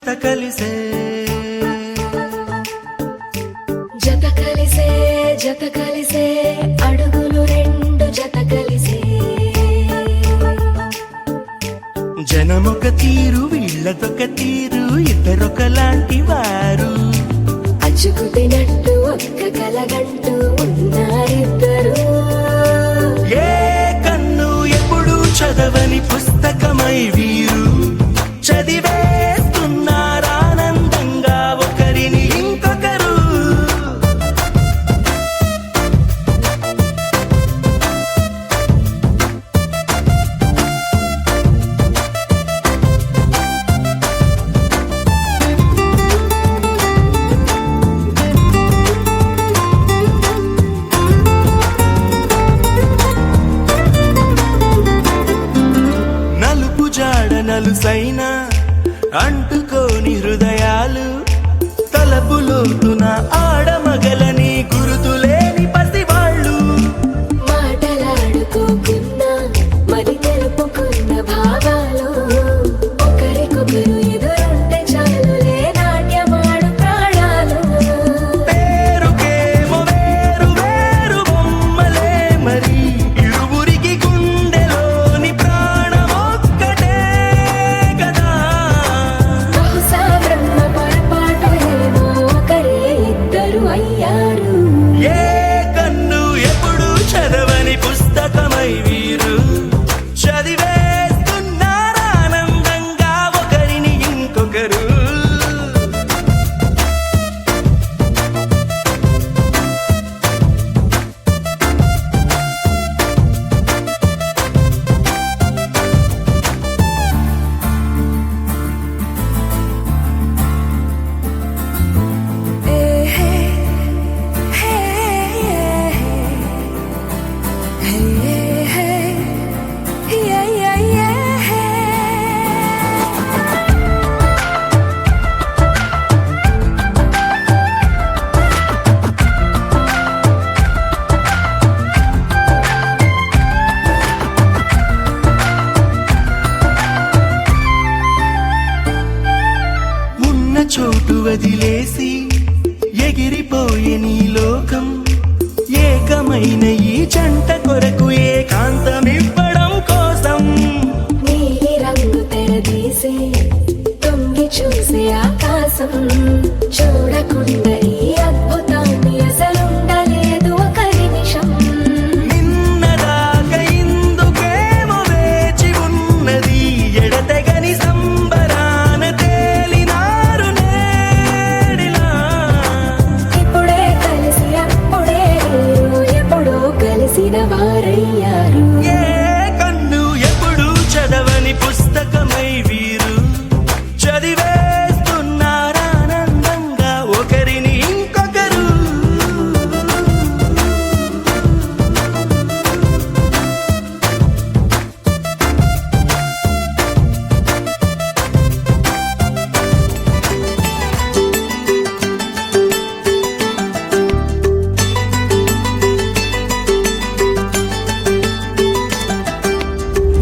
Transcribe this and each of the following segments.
కలిసే జత కలిసే జత కలిసే అడుగులు రెండు జత కలిసే జనమొక తీరు వీళ్ళదొక తీరు ఇద్దరొకలాంటి వారు అచ్చుకుతినట్టు ఒక్క కలగంటూ ఉన్నారిద్దరు ఏ కన్ను ఎప్పుడు చదవని పుస్తకమై వీరు చదివేస్తున్నారానందంగా ఒకరిని ఇంకొకరు నలుపు జాడ నలుసైన అంటుకోని హృదయాలు తలపులోతున ఆడమగలని గురుతులేని పసివాళ్ళు మాటలాడుకోకున్నా మరి తెలుపుకున్న భావాలు ఒకరికొకరు ఎదురుంటే చాలులే నాట్యమాడు ప్రాణాలు పేరుకేమో వేరు వేరు బొమ్మలే మరి ఇరువురికి గుండెలోని ప్రాణమొక్కటే కదా బహుశా బ్రహ్మ పొరపాటు ఏమో ఒకరే ఇద్దరు అయ్యారు ఏ కన్ను ఎప్పుడు చదవని పుస్తకమై వీరు చదివేస్తున్నారానందంగా ఒకరిని ఇంకొకరు ఉన్న చోటు వదిలేసి ఎగిరిపోయే నీ లోకం ఏకమైన ఈ జంట కొరకు ఏకాంతమివ్వడం కోసం నీలి రంగు తెరదీసే తొంగి చూసే ఆకాశం చూడకుండా ఈ అద్భుతాన్ని అసలుండలేదు ఒక నిమిషం నిన్నదాకా ఇందుకేమో వేచి ఉన్నది ఎడతెగని సంబరాన తేలినారు నేడిలా ఇప్పుడే కలిసి అప్పుడే వీరు ఎప్పుడో కలిసిన వారయ్యారు ఏ కన్ను ఎప్పుడు చదవని పుస్తకమై వీరు చదివేస్తున్నారానందంగా ఒకరిని ఇంకొకరు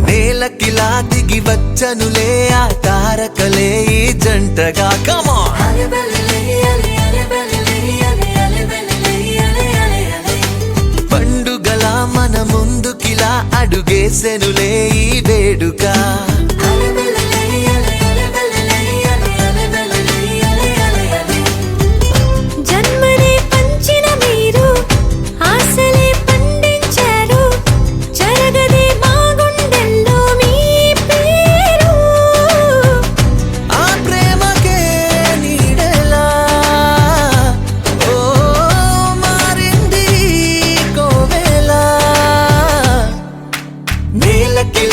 నేలకిలా దిగి వచ్చనులే ఆ తారకలే ఈ జంటగా కమా పండుగల మన ముందుకిలా అడుగేసెనులే ఈ వేడుక జన్మనే పంచిన మీరు ఆశలే పండించారు జరగదే మా గుండెల్లో మీ పేరు ఆ ప్రేమకే నీడెలా ఓ మారింది కోవెలా నేలకి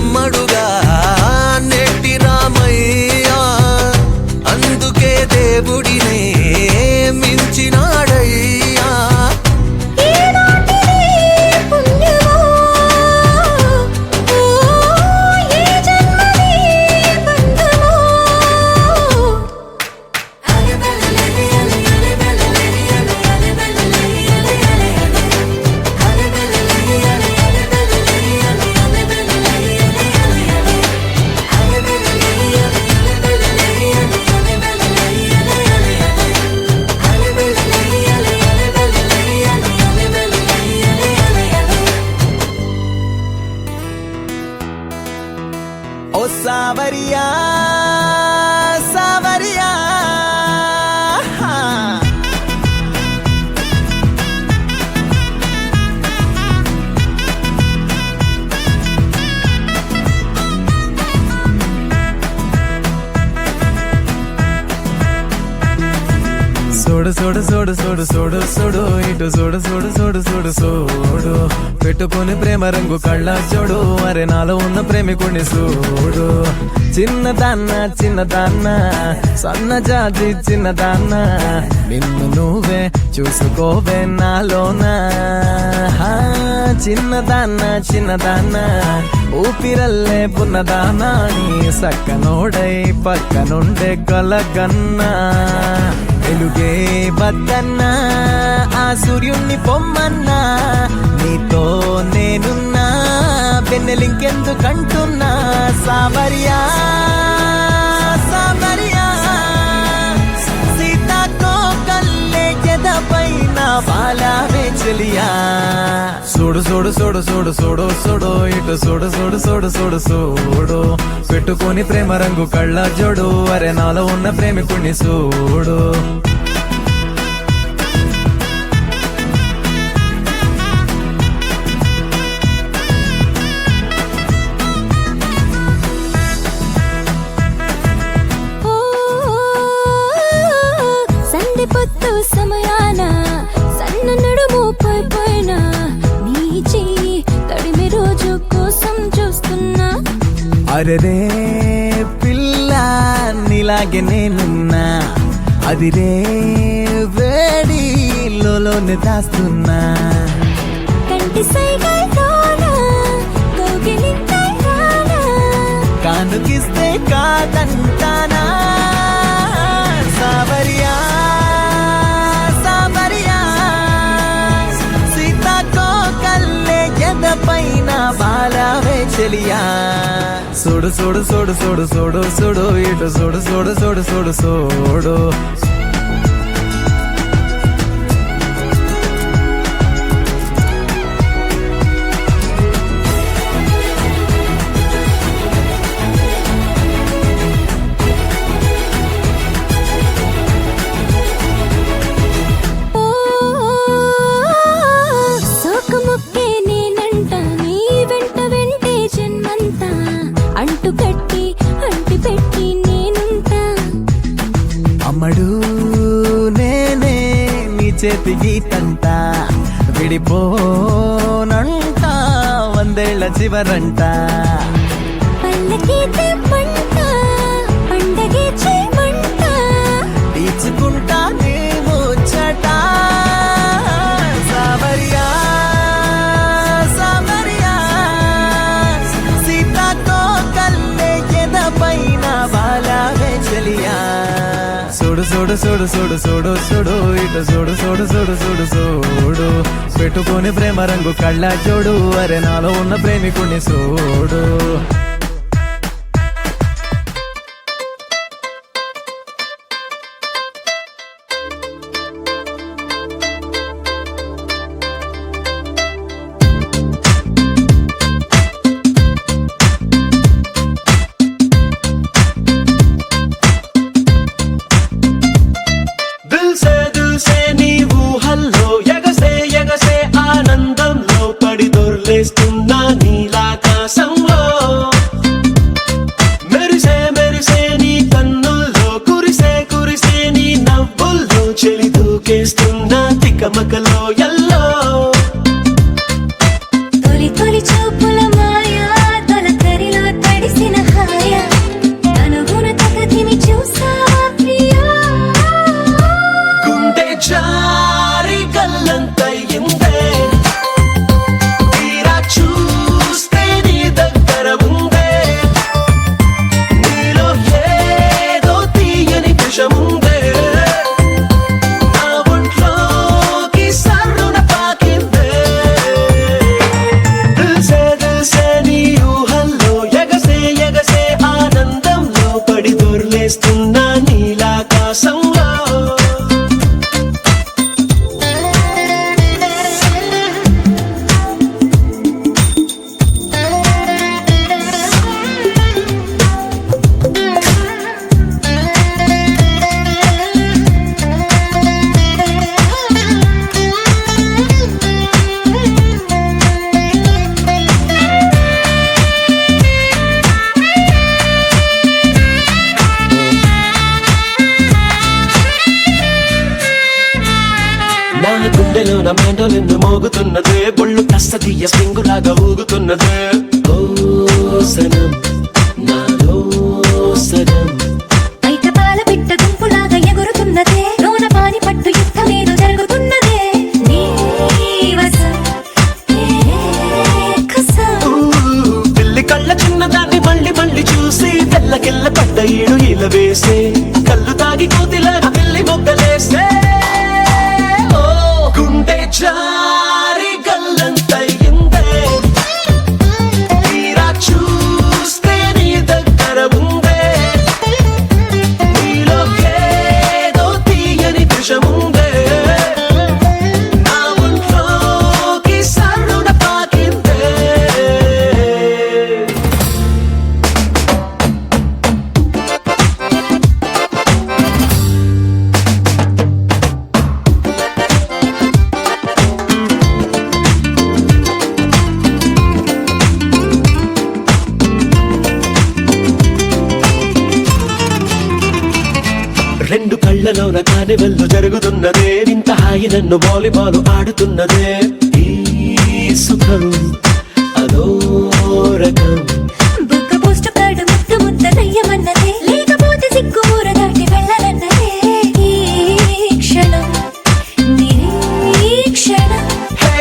అమ్మడుగా నెట్టి రామయ్యా, అందుకే దేవుడినే మించినాడయ్యా. ఈనాటిది పుణ్యమో, ఓ ఈ జన్మది బంధమో. ఓ సావరియా సావరియా, సోడు సోడు సోడు సోడు సోడు సోడు ఇటు సోడు సోడు సోడు సోడు సోడు, పెట్టుకొని ప్రేమ రంగు కళ్ళ చూడు, అరే నాలో ఉన్న ప్రేమికుని చూడు. చిన్నదాన్న చిన్నదాన్న సన్నజాజి చిన్నదాన్న, నిన్ను నువ్వే చూసుకోవే నాలోనా. చిన్నదాన్న చిన్నదాన్న ఊపిరల్లే పున్నదానా, నీ సక్కనోడై పక్కనుండే కలగన్నా. వెలుగే వద్దన్నా ఆ సూర్యుణ్ణి పొమ్మన్నా, నీతో నేనున్నా వెన్నెలింకెందుకంటున్నా. సావరియా సావరియా, సీతాకో కల్లే ఎదపైన బాలావే చెలియా. సోడు సోడు సోడు సోడు సోడు సోడు ఇటు సోడు సోడు సోడు సోడు సోడు, పెట్టుకొని ప్రేమ రంగు కళ్ళ జోడు, అరే నాలో ఉన్న ప్రేమికుణ్ణి చూడు. ఓ సంధి పొత్తు సమయాన సన్న నడుము పోయిపోయినా, నీ చెయ్యి తడిమి రోజు కోసం చూస్తున్నా. అరెరే పిల్ల నీలాగే నేనున్నా, అది రే వేడి లోనే దాస్తున్నా. కంటి సైగల్లోన కౌగిలింతైనాన, కానుకిస్తే కాదంటానా. సావరియా సావరియా, సీతాకో కల్లే ఎదపైన బాలావే చెలియా. సోడు సోడు సోడు సోడు సోడు సోడు ఇటు సోడు సోడు సోడు సోడు సోడు. ఓ సోకముక్కే నేనంట, నీ వెంట వెంటే జన్మంతా, అంటు కట్టి అంటి పెట్టి నేనుంటా. అమ్మడు నేనే నీ చేతి గీతంట, విడిపోనంట వందేళ్ల చివరంట. పల్లకి తెమ్మంట, పండగే చేయమంట, తీర్చుకుంటా నీ ముచ్చట. సావరియా సావరియా, సీతాకో కల్లే ఎదపైన బాలావే చెలియా. సోడు సోడు సోడు సోడు సోడు సోడు ఇటు సోడు సోడు సోడు సోడు సోడు, పెట్టుకొని ప్రేమ రంగు కళ్ళ చూడు, అరే నాలో ఉన్న ప్రేమికుణ్ణి చూడు. దిల్ సే నీ ఊహల్లో ఎగసే ఎగసే ఆనందంలో పడి దొర్లేస్తున్నా నీలాకాశంలో. గుండెలోన మ్యాండోలిన్ మోగుతున్నదే బొళ్ళు కస్తీయ స్ప్రింగులాగా ఊగుతున్నదే ఓ సనం నాలో సనం బయట పాల పిట్ట గుంపులాగా ఎగురుతున్నదే లోన పాని పట్టు యుద్ధమేదో జరుగుతున్నదే నీ వసం పిల్లి కళ్ళ చిన్నదాన్ని మళ్ళీ మళ్ళీ చూసి తెల్లకిల్ల పడ్డ ఈడు ఇలా వేసే కళ్ళు తాగి కోతిలాగా పిల్లి మొగ్గలేసే ఓ గుండె జారి గల్లంతయిందే తీరా చూస్తే నీ దగ్గర ఉందే నీలో ఏదో తీయని విషముందే నా ఒంట్లోకి సరుణ పాకిందే రెండు కళ్ళలోన కానివెల్లు జరుగుతున్నదే ఇంత హాయి నన్ను వాలీబాల్ ఆడుతున్నదే ఈ సుఖం అదో రకం బుక్క పోస్ట్ కార్డు ముద్దు ముద్దనయ్యమన్నదే లేకపోతే సిగ్గు ఊర దాటి వెళ్ళనన్నదే ఈ క్షణం నిరీక్షణం హే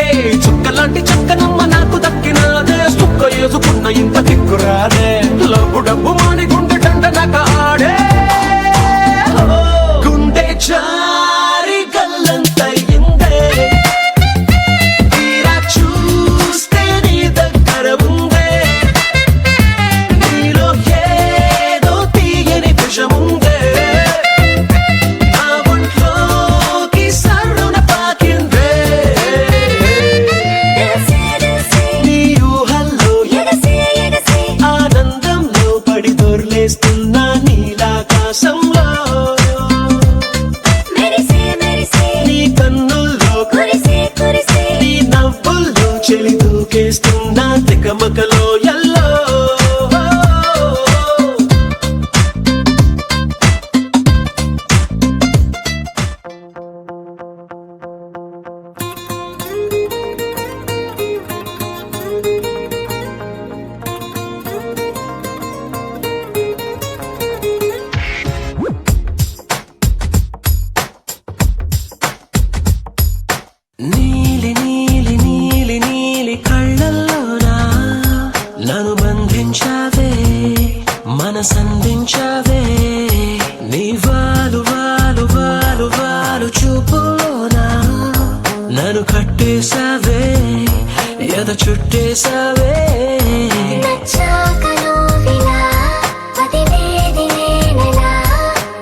చుక్కలాంటి చక్కనమ్మ నాకు దక్కినాదే సుక్క వేసుకున్న ఇంత దిక్కురాదే లబ్బు డబ్బు మాని గుండె దండనక ఆడే ఓ, గుండె జారి గల్లంతయిందే తీరా చూస్తే నీ దగ్గర ఉందే నీలో ఏదో తీయని విషముందే నా ఒంట్లోకి సరుణ పాకిందే ఎగసే ఎగసే నీ ఊహల్లో ఎగసే ఎగసే ఆనందంలో పడి దొర్లేస్తున్నా నీలాకాశంలో మెరిసే మెరిసే నీ కన్నుల్లో కురిసే కురిసే నీ నవ్వుల్లో చెలి దూకేస్తున్నా తికమకలో ఎల్లో నీలి నీలి నీలి నీలి కళ్ళల్లోనా నన్ను బంధించావే మనసందించావే నీ వాలు వాలు వాలు వాలు చూపులోనా నన్ను కట్టేశావే ఎద చుట్టేశావే నచ్చాకలో విలా వదిలేది నేనెలా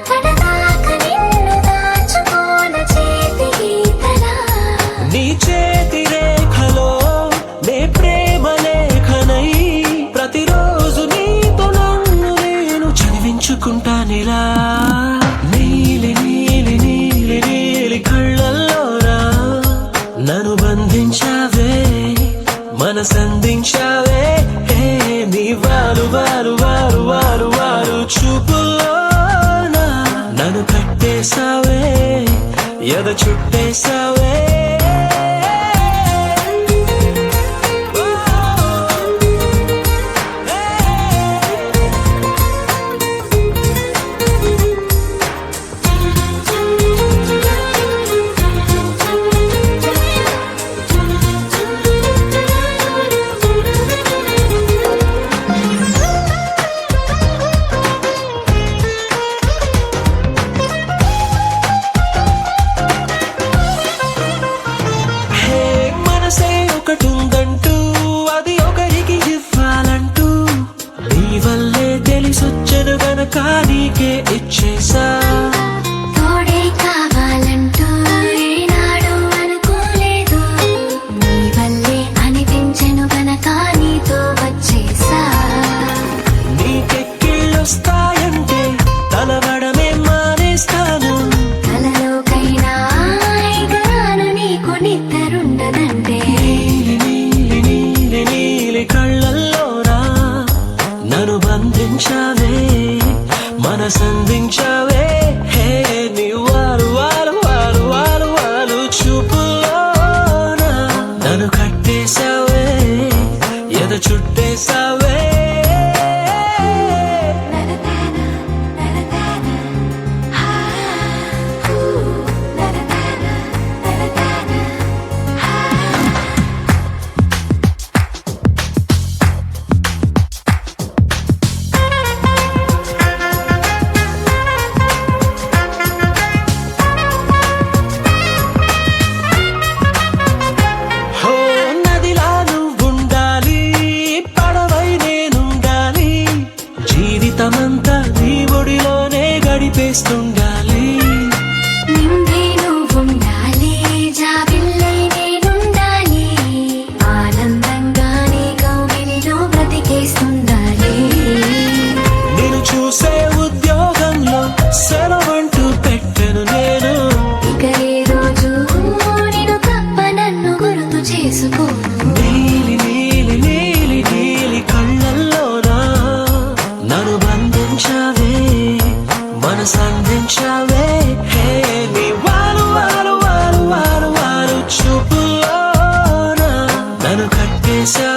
కడదాక నిన్ను దాచుకోన చేతి గీతలా నీ చేతి రేఖలో నే ప్రేమ లేఖనై ప్రతిరోజు నీతో నన్ను నేను చదివించుకుంటానిలా నీలి నీలి నీలి నీలి కళ్ళల్లోనా నన్ను బంధించావే మనసందించావే హే నీ వారు వారు వారు వారు వారు చూపులోనా నన్ను కట్టేశావే ఎద చుట్టేశావే హే మనసే ఒకటుందంటూ అది ఒకరికి ఇవ్వాలంటూ నీ వల్లే తెలిసొచ్చను గనక నీకే ఇచ్చేసా తోడే కావాలంటూ ఏనాడు అనుకోలేదు నీ వల్లే అనిపించెను గనక నీతో వచ్చేసా నీకెక్కిళ్ళొస్తాయంటే తలవడమే మానేస్తాను కలలోకైనా హాయిగాను నీకు నిద్రుండదంటే నీలి నీలి నీలి నీలి కళ్ళల్లోనా నన్ను బంధించావే మనసంది చేస్తుండాలి. నేను చూసే ఉద్యోగంలో సెలవంటూ పెట్టను నేను. ఇక ఏ రోజు నేను తప్ప నన్ను గుర్తు చేసుకోను. నీలి నీలి నీలి నీలి కళ్ళల్లోనా నన్ను బంధించావే, మనసందించావే. హే నీ వాలు వాలు వాలు వాలు వాలు చూపులోనా నన్ను కట్టేశా